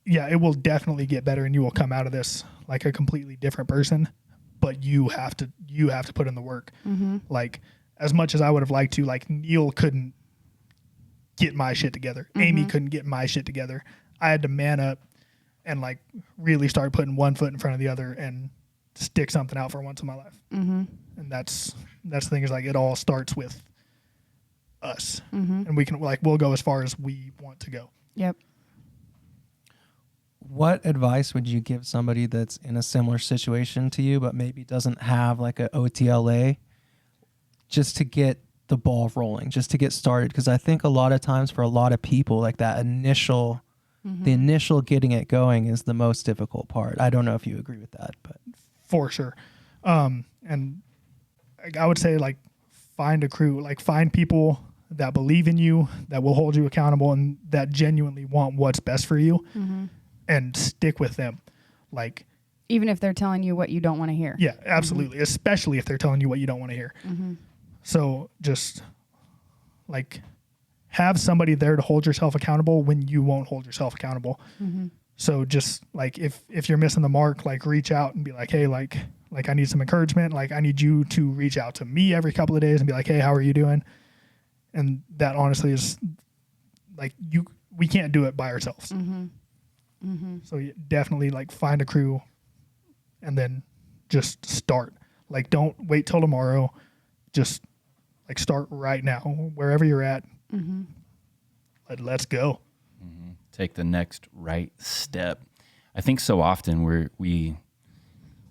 yeah, it will definitely get better, and you will come out of this like a completely different person, but you have to put in the work. Like as much as I would have liked to, like Neal couldn't get my shit together. Amie couldn't get my shit together. I had to man up and like really start putting one foot in front of the other and stick something out for once in my life. And that's the thing, is like it all starts with us, and we'll go as far as we want to go. Yep. What advice would you give somebody that's in a similar situation to you, but maybe doesn't have like a OTLA, just to get the ball rolling, just to get started? Because I think a lot of times for a lot of people, like that initial, the initial getting it going is the most difficult part. I don't know if you agree with that, but for sure. And I would say like find a crew, like find people that believe in you, that will hold you accountable, and that genuinely want what's best for you. And stick with them. Like, even if they're telling you what you don't want to hear. Yeah, absolutely. Especially if they're telling you what you don't want to hear. So just like have somebody there to hold yourself accountable when you won't hold yourself accountable. So just like, if you're missing the mark, like reach out and be like, hey, like I need some encouragement. Like I need you to reach out to me every couple of days and be like, hey, how are you doing? And that honestly is like, we can't do it by ourselves. So you definitely like find a crew and then just start. Like, don't wait till tomorrow. Just like start right now, wherever you're at. Let's go. Take the next right step. I think so often when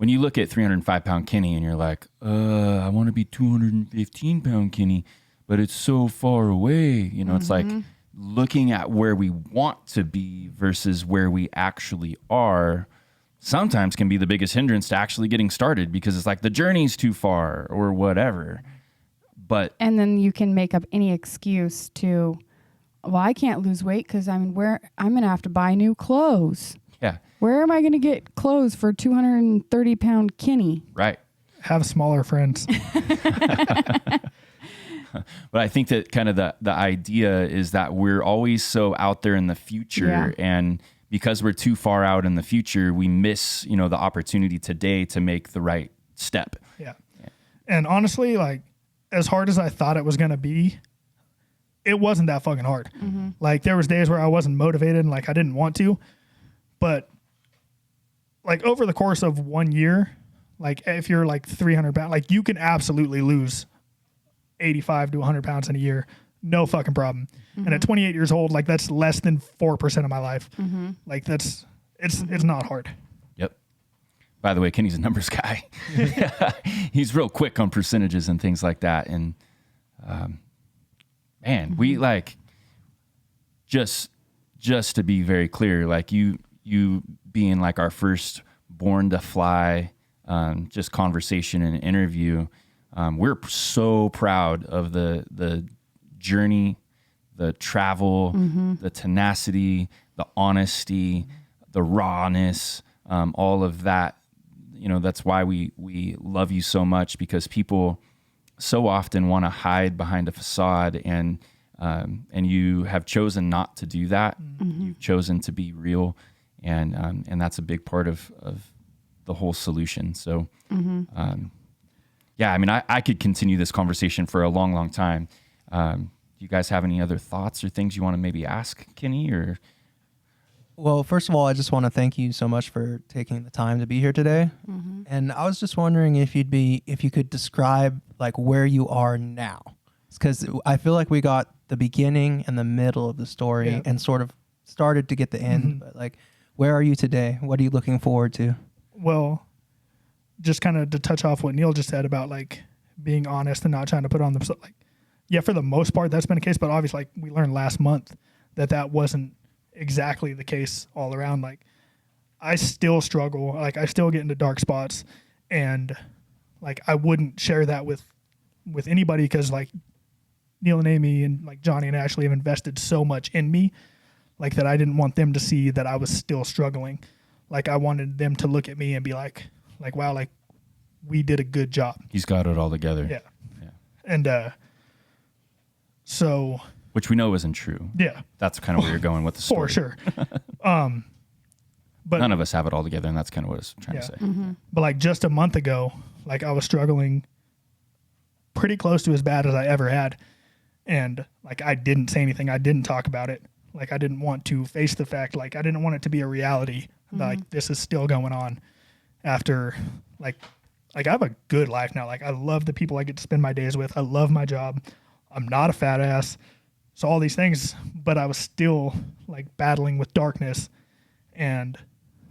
you look at 305-pound Kenny and you're like, I want to be 215-pound Kenny, but it's so far away. You know, it's like looking at where we want to be versus where we actually are sometimes can be the biggest hindrance to actually getting started, because it's like the journey's too far or whatever. And then you can make up any excuse to, well, I can't lose weight because I'm going to have to buy new clothes. Yeah. Where am I going to get clothes for 230-pound Kenny? Right. Have smaller friends. But I think that kind of the idea is that we're always so out there in the future, and because we're too far out in the future, we miss, the opportunity today to make the right step. Yeah. And honestly, like, as hard as I thought it was going to be, it wasn't that fucking hard. Like, there was days where I wasn't motivated and like I didn't want to, but like over the course of 1 year, like if you're like 300 pounds, like you can absolutely lose 85 to 100 pounds in a year. No fucking problem. And at 28 years old, like that's less than 4% of my life. Like it's not hard. Yep. By the way, Kenny's a numbers guy. He's real quick on percentages and things like that. And, man, we like, just to be very clear, like you being like our first born to fly, just conversation and interview. We're so proud of the journey, the travel, the tenacity, the honesty, the rawness, all of that. That's why we love you so much, because people so often want to hide behind a facade, and you have chosen not to do that. You've chosen to be real, and that's a big part of the whole solution. So, yeah, I mean, I could continue this conversation for a long, long time. Do you guys have any other thoughts or things you want to maybe ask Kenny? Or? Well, first of all, I just want to thank you so much for taking the time to be here today. And I was just wondering if you could describe like where you are now, because I feel like we got the beginning and the middle of the story and sort of started to get the end. But like, where are you today? What are you looking forward to? Well, just kind of to touch off what Neal just said about like being honest and not trying to put on themselves. Like, yeah, for the most part, that's been the case. But obviously, like we learned last month that wasn't exactly the case all around. Like I still struggle. Like I still get into dark spots, and like I wouldn't share that with anybody, because like Neal and Amie and like Johnny and Ashley have invested so much in me, like that I didn't want them to see that I was still struggling. Like I wanted them to look at me and be like, wow, like we did a good job. He's got it all together. Yeah. And so, which we know isn't true. Yeah. That's kind of where you're going with the story. For sure. But none of us have it all together, and that's kind of what I was trying to say. But like just a month ago, like I was struggling pretty close to as bad as I ever had. And like I didn't say anything. I didn't talk about it. Like I didn't want to face the fact, like I didn't want it to be a reality. Like this is still going on after like I have a good life now. Like I love the people I get to spend my days with. I love my job. I'm not a fat ass. So all these things, but I was still like battling with darkness, and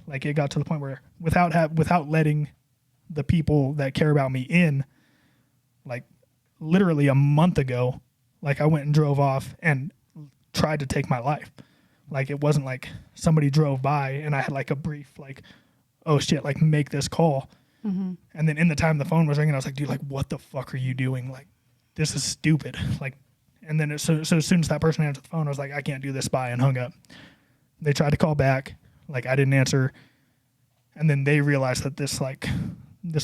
like it got to the point where without letting the people that care about me in, like literally a month ago, like I went and drove off and tried to take my life. Like it wasn't like somebody drove by and I had like a brief like, oh shit, like make this call. And then in the time the phone was ringing, I was like, dude, like what the fuck are you doing? Like this is stupid. Like, and then so as soon as that person answered the phone, I was like, I can't do this, bye, and hung up. They tried to call back, like I didn't answer, and then they realized that this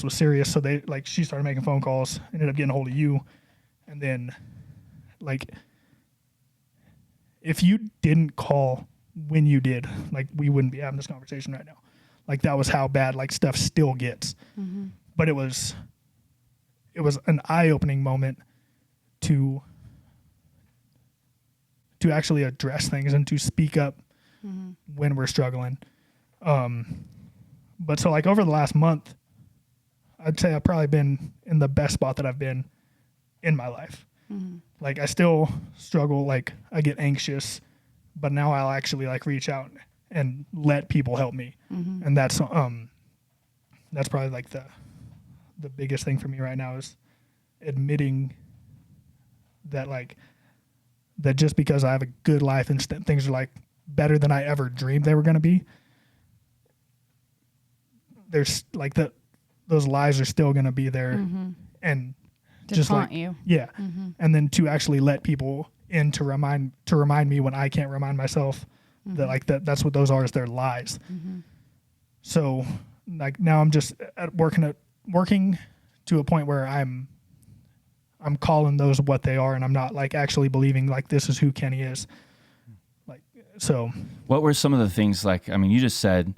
was serious. So she started making phone calls, ended up getting a hold of you, and then like if you didn't call when you did, like we wouldn't be having this conversation right now. Like that was how bad like stuff still gets. Mm-hmm. But it was an eye-opening moment to actually address things and to speak up when we're struggling. But so like over the last month, I'd say I've probably been in the best spot that I've been in my life. Mm-hmm. Like I still struggle, like I get anxious, but now I'll actually like reach out and let people help me. Mm-hmm. And that's probably like the biggest thing for me right now is admitting that like that just because I have a good life and things are like better than I ever dreamed they were going to be, there's like those lies are still going to be there. Mm-hmm. And to just taunt like you. Yeah. Mm-hmm. And then to actually let people in to remind me when I can't remind myself that like that's what those are, is their lies. Mm-hmm. So like now I'm just working to a point where I'm calling those what they are, and I'm not like actually believing like this is who Kenny is. Like, so what were some of the things, like, I mean, you just said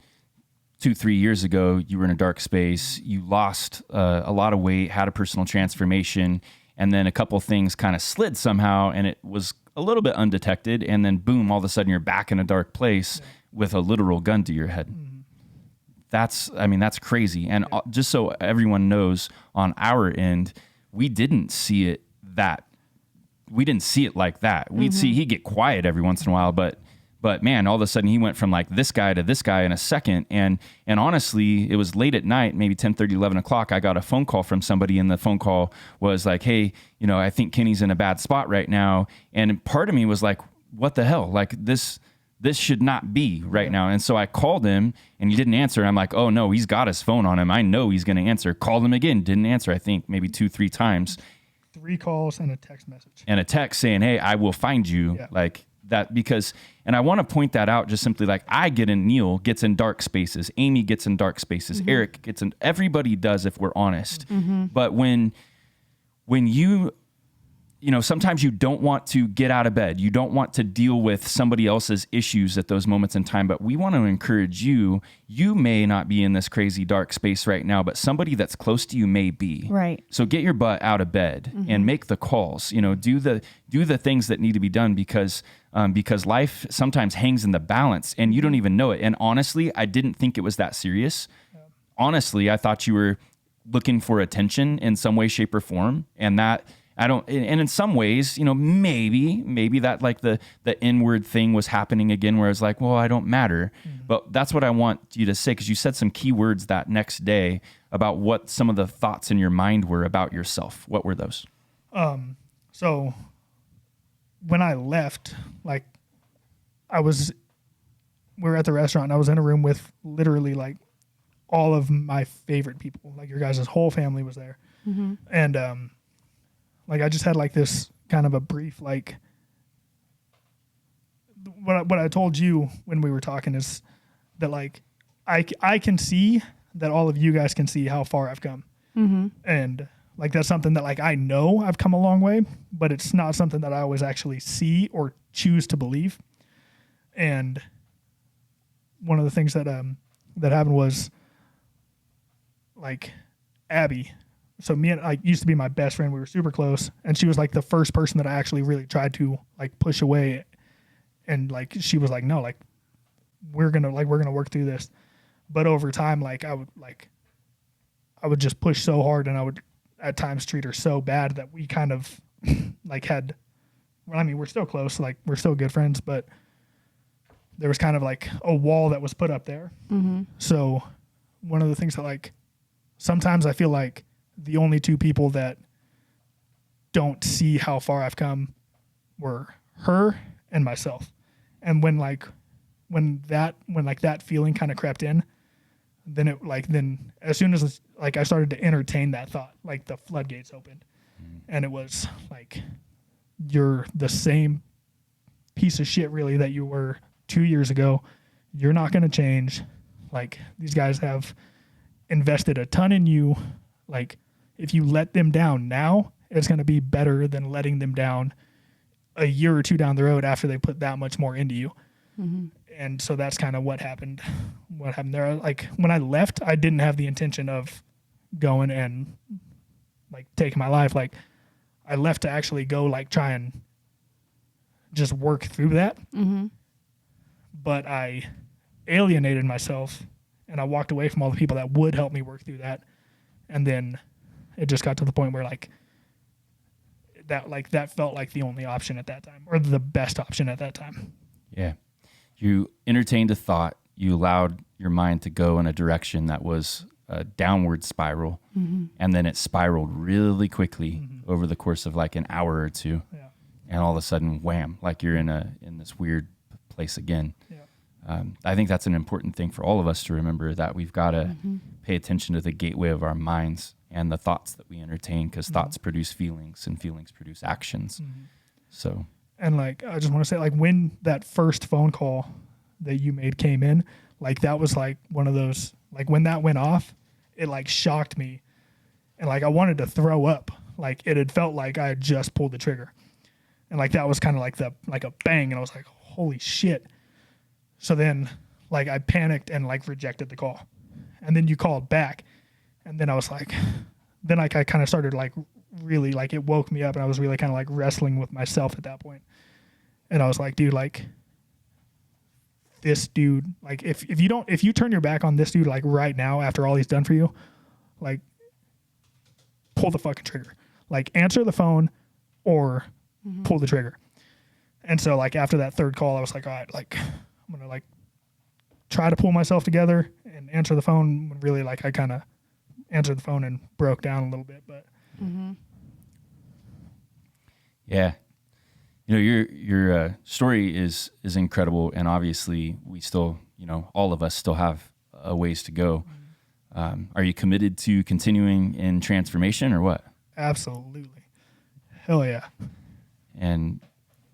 2-3 years ago, you were in a dark space, you lost a lot of weight, had a personal transformation, and then a couple things kind of slid somehow, and it was a little bit undetected, and then boom, all of a sudden you're back in a dark place with a literal gun to your head. Mm-hmm. That's crazy. And just so everyone knows, on our end, we didn't see it like that. We'd see he'd get quiet every once in a while, but man, all of a sudden he went from like this guy to this guy in a second. And honestly, it was late at night, maybe 10:30, 11 o'clock. I got a phone call from somebody, and the phone call was like, hey, I think Kenny's in a bad spot right now. And part of me was like, what the hell? Like this should not be right now. And so I called him, and he didn't answer. I'm like, oh no, he's got his phone on him. I know he's going to answer. Called him again, didn't answer. I think maybe 2-3 times. 3 calls and a text message. And a text saying, hey, I will find you. Yeah. Like that, because, and I want to point that out, just simply like Neal gets in dark spaces. Amie gets in dark spaces. Mm-hmm. Eric gets in, everybody does, if we're honest. Mm-hmm. But when you sometimes you don't want to get out of bed. You don't want to deal with somebody else's issues at those moments in time. But we want to encourage you. You may not be in this crazy dark space right now, but somebody that's close to you may be. Right. So get your butt out of bed and make the calls. Do the things that need to be done, because life sometimes hangs in the balance and you don't even know it. And honestly, I didn't think it was that serious. Yeah. Honestly, I thought you were looking for attention in some way, shape, or form, and that. And in some ways, maybe that like the inward thing was happening again, where I was like, well, I don't matter. Mm-hmm. But that's what I want you to say, because you said some key words that next day about what some of the thoughts in your mind were about yourself. What were those? So when I left, like we were at the restaurant, and I was in a room with literally like all of my favorite people. Like your guys' whole family was there. Mm-hmm. And, like I just had like this kind of a brief, like what I told you when we were talking is that like I can see that all of you guys can see how far I've come. Mm-hmm. And like that's something that like I know I've come a long way, but it's not something that I always actually see or choose to believe. And one of the things that happened was like Abby. So me and I used to be my best friend. We were super close, and she was like the first person that I actually really tried to like push away. And like she was like, no, like we're gonna work through this. But over time, like I would just push so hard, and I would at times treat her so bad that we kind of like had. Well, I mean, we're still close, like we're still good friends, but there was kind of like a wall that was put up there. Mm-hmm. So one of the things that like sometimes I feel like the only two people that don't see how far I've come were her and myself. And when that feeling kind of crept in, then as soon as like I started to entertain that thought, like the floodgates opened. Mm-hmm. And it was like, you're the same piece of shit really that you were 2 years ago. You're not going to change. Like these guys have invested a ton in you. Like if you let them down now, it's going to be better than letting them down a year or two down the road after they put that much more into you. Mm-hmm. And so that's kind of what happened there. Like when I left, I didn't have the intention of going and like taking my life. Like I left to actually go like try and just work through that. Mm-hmm. But I alienated myself and I walked away from all the people that would help me work through that. And then it just got to the point where that felt like the only option at that time, or the best option at that time. Yeah. You entertained a thought, you allowed your mind to go in a direction that was a downward spiral, mm-hmm. and then it spiraled really quickly Mm-hmm. over the course of like an hour or two. Yeah. And all of a sudden, wham, like you're in this weird place again. Yeah. I think that's an important thing for all of us to remember, that we've got to Mm-hmm. pay attention to the gateway of our minds and the thoughts that we entertain, because Mm-hmm. thoughts produce feelings and feelings produce actions. Mm-hmm. So, And like, I just want to say, like, when that first phone call that you made came in, like, that was like one of those, like, when that went off, it like shocked me. And like, I wanted to throw up. Like, it had felt like I had just pulled the trigger. And like, that was kind of like a bang. And I was like, holy shit. So then, like, I panicked and like rejected the call. And then you called back. And then I was like, then like, I kind of started like really, like, it woke me up, and I was really kind of like wrestling with myself at that point. And I was like, dude, like, this dude, like, if you turn your back on this dude, like, right now, after all he's done for you, like, pull the fucking trigger. Like, answer the phone or pull the trigger. And so, like, after that third call, I was like, all right, like, I'm going to, like, try to pull myself together and answer the phone. When really, like, I kind of answered the phone and broke down a little bit, but. Mm-hmm. yeah. You know, your story is incredible, and obviously we still, you know, all of us still have a ways to go. Are you committed to continuing in transformation, or what? Absolutely. Hell yeah. And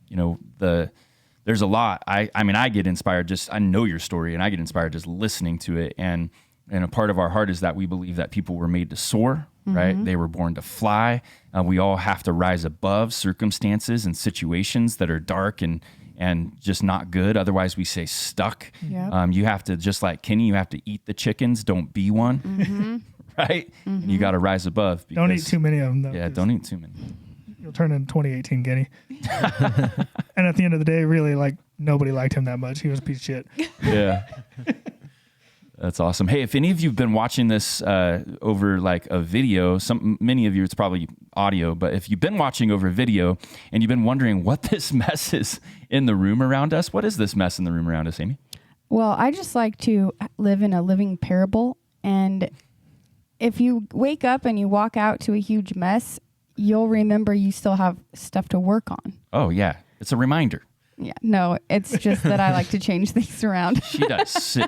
you know, there's a lot. I mean, I get inspired I know your story, and I get inspired just listening to it. And a part of our heart is that we believe that people were made to soar, right? They were born to fly. We all have to rise above circumstances and situations that are dark and just not good. Otherwise, we stay stuck. Yep. You have to, just like Kenny, you have to eat the chickens. Don't be one, right? And you got to rise above. Because, Don't eat too many of them, though. Yeah, don't eat too many. You'll turn in 2018, Kenny. And at the end of the day, really, like, nobody liked him that much. He was a piece of shit. Yeah. That's awesome. Hey, if any of you have been watching this over like a video, many of you, it's probably audio, but if you've been watching over video and you've been wondering what this mess is in the room around us, what is this mess in the room around us, Amy? Well, I just like to live in a living parable. And if you wake up and you walk out to a huge mess, you'll remember you still have stuff to work on. Oh, yeah. It's a reminder. Yeah. No, it's just that I like to change things around. She does.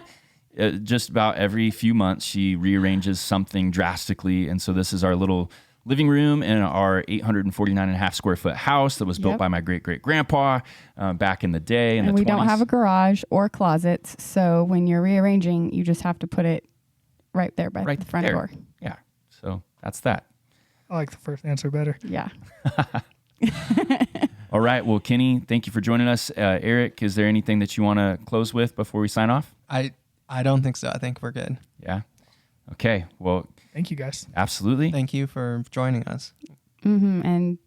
Just about every few months, she rearranges something drastically. And so this is our little living room in our 849.5 square foot house that was built by my great-great-grandpa back in the day. And we don't have a garage or closets. So when you're rearranging, you just have to put it right there by the front door. Yeah. So that's that. I like the first answer better. Yeah. All right. Well, Kenny, thank you for joining us. Eric, is there anything that you want to close with before we sign off? I don't think so. I think we're good. Yeah. Okay. Well, Thank you, guys. absolutely. Thank you for joining us. And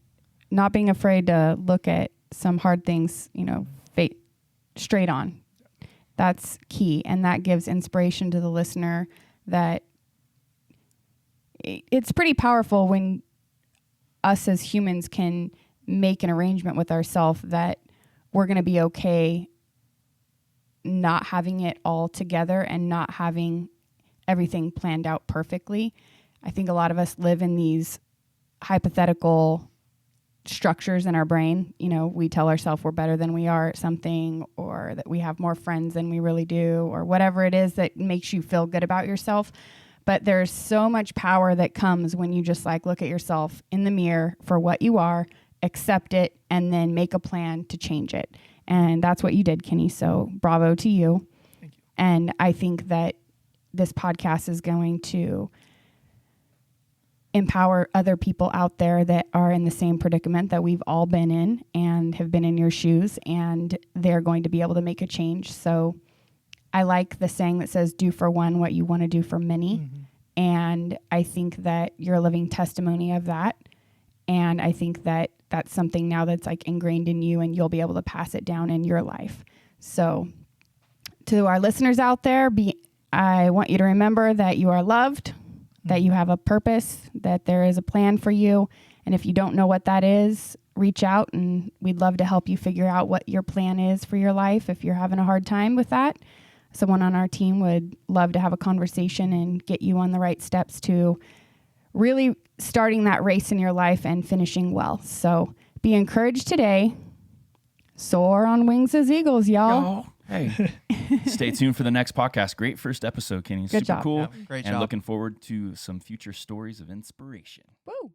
not being afraid to look at some hard things, straight on. That's key. And that gives inspiration to the listener that it's pretty powerful when us as humans can make an arrangement with ourselves that we're going to be okay not having it all together and not having everything planned out perfectly. I think a lot of us live in these hypothetical structures in our brain. We tell ourselves we're better than we are at something, or that we have more friends than we really do, or whatever it is that makes you feel good about yourself. But there's so much power that comes when you just look at yourself in the mirror for what you are, accept it, and then make a plan to change it. And that's what you did, Kenny. So bravo to you. Thank you. And I think that this podcast is going to empower other people out there that are in the same predicament that we've all been in and have been in your shoes, and they're going to be able to make a change. So I like the saying that says, do for one what you want to do for many. Mm-hmm. And I think that you're a living testimony of that. And I think that that's something now that's like ingrained in you, and you'll be able to pass it down in your life. So to our listeners out there, I want you to remember that you are loved, that you have a purpose, that there is a plan for you. And if you don't know what that is, reach out, and we'd love to help you figure out what your plan is for your life. If you're having a hard time with that, someone on our team would love to have a conversation and get you on the right steps to really starting that race in your life and finishing well. So be encouraged today. Soar on wings as eagles, y'all. Hey, stay tuned for the next podcast. Great first episode, Kenny. Good Super job. cool. Yeah, great job. And looking forward to some future stories of inspiration. Woo.